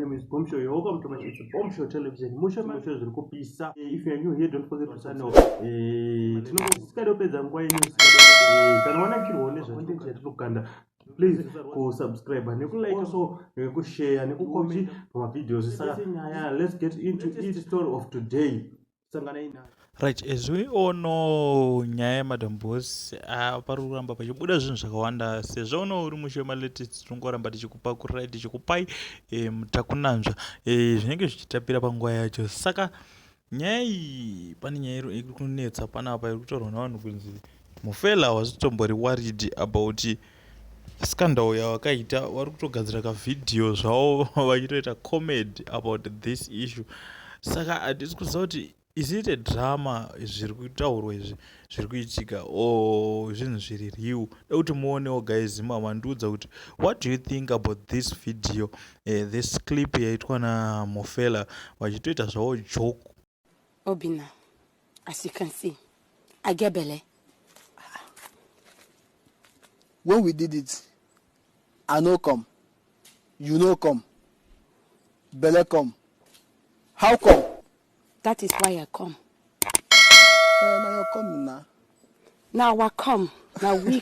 name is Bombshow. You're welcome to my It's Bombshow Television. Musho ziri kupisa. If you're new here, don't forget to sign up. Tinopedza nguva yenyu kana wana chirwone zvatinenge yatinokanda. Please go subscribe and like also share and comment my videos. Let's get into each story of today. Right, as we all know, nyaya madamboss paruramba pachibuda zvinhu zvakawanda sezvo uno uri Mhofela latest tongoramba tichikupakurai tichikupai mutakunanzva zvinenge zvichitapira panguva yacho. Saka nyaya iyi pane nyaya iri kunetsa panapa iri kutaurwa navanhu kunzi Mhofela wasitombori worried about scandal yawakaita. Vari kutogadzira kavidhiyo zvavo vachitoita comedy about this issue. Saka hatisi kuziva kuti is it a drama zviri kutaurwa izvi zviri kuitika or zvinhu zviri real. Da kuti muonewo guys mandiudza kuti what do you think about this video, this clip yaitwa naMhofela vachitoita zvavo joke. Obina, as you can see, I get belly. When we did it, I no come, you no come, belly come. How come? That is why I come. Now you're coming now. Now I come. Now we